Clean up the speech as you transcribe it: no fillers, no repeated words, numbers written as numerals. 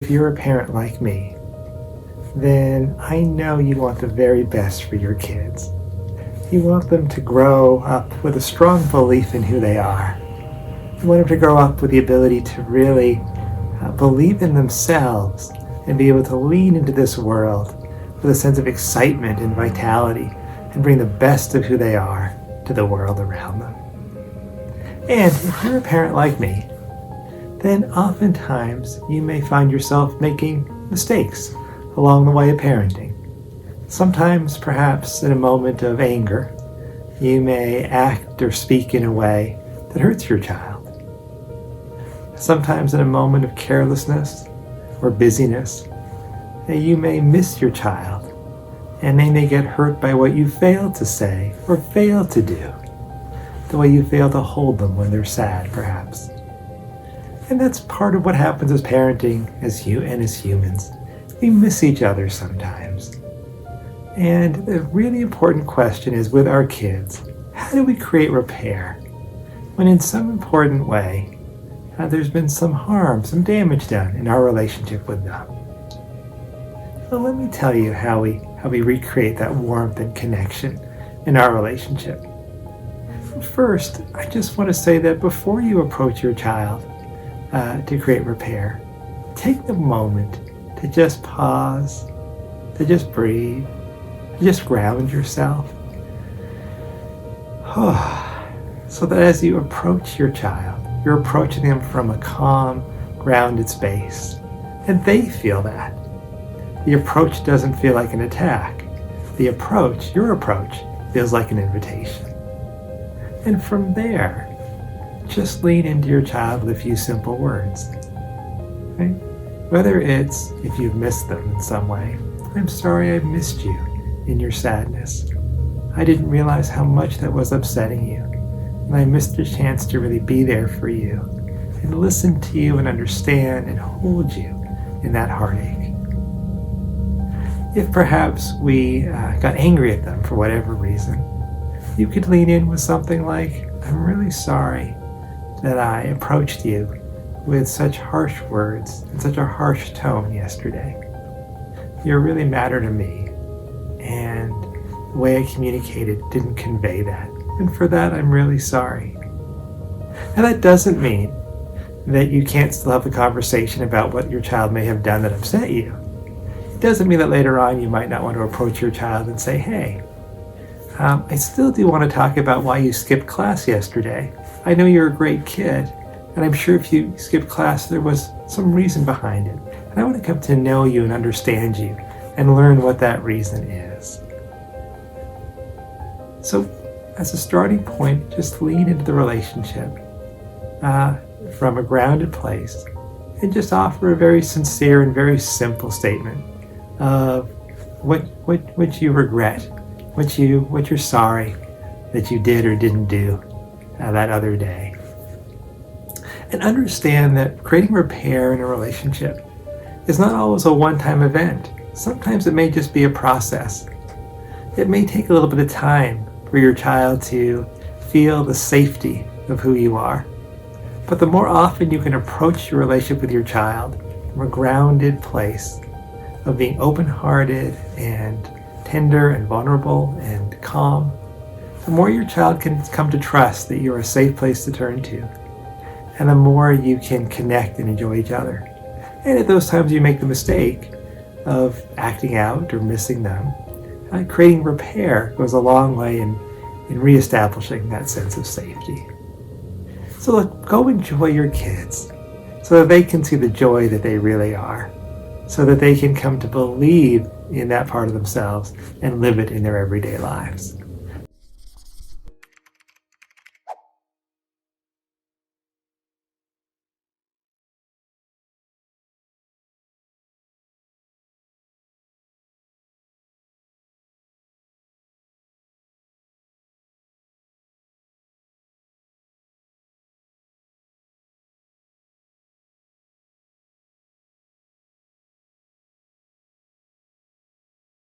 If you're a parent like me, then I know you want the very best for your kids. You want them to grow up with a strong belief in who they are. You want them to grow up with the ability to really believe in themselves and be able to lean into this world with a sense of excitement and vitality and bring the best of who they are to the world around them. And if you're a parent like me, then oftentimes you may find yourself making mistakes along the way of parenting. Sometimes, perhaps in a moment of anger, you may act or speak in a way that hurts your child. Sometimes in a moment of carelessness or busyness, you may miss your child, and they may get hurt by what you failed to say or failed to do, the way you fail to hold them when they're sad, perhaps. And that's part of what happens as parenting as humans. We miss each other sometimes. And the really important question is, with our kids, how do we create repair when in some important way there's been some harm, some damage done in our relationship with them? Well, let me tell you how we recreate that warmth and connection in our relationship. First, I just want to say that before you approach your child to create repair, take the moment to just pause, to just breathe, to just ground yourself. So that as you approach your child, you're approaching them from a calm, grounded space. And they feel that. The approach doesn't feel like an attack. Your approach, feels like an invitation. And from there, just lean into your child with a few simple words. Right? Whether it's, if you've missed them in some way, I'm sorry I missed you in your sadness. I didn't realize how much that was upsetting you, and I missed the chance to really be there for you and listen to you and understand and hold you in that heartache. If perhaps we got angry at them for whatever reason, you could lean in with something like, I'm really sorry that I approached you with such harsh words and such a harsh tone yesterday. You really matter to me, and the way I communicated didn't convey that. And for that, I'm really sorry. And that doesn't mean that you can't still have a conversation about what your child may have done that upset you. It doesn't mean that later on you might not want to approach your child and say, hey, I still do want to talk about why you skipped class yesterday. I know you're a great kid, and I'm sure if you skipped class, there was some reason behind it. And I want to come to know you and understand you and learn what that reason is. So, as a starting point, just lean into the relationship from a grounded place and just offer a very sincere and very simple statement of what you regret, what you're sorry that you did or didn't do that other day. And understand that creating repair in a relationship is not always a one-time event. Sometimes it may just be a process. It may take a little bit of time for your child to feel the safety of who you are. But the more often you can approach your relationship with your child from a grounded place of being open-hearted and tender and vulnerable and calm, the more your child can come to trust that you're a safe place to turn to, and the more you can connect and enjoy each other. And at those times you make the mistake of acting out or missing them, creating repair goes a long way in reestablishing that sense of safety. So look, go enjoy your kids so that they can see the joy that they really are, so that they can come to believe in that part of themselves and live it in their everyday lives.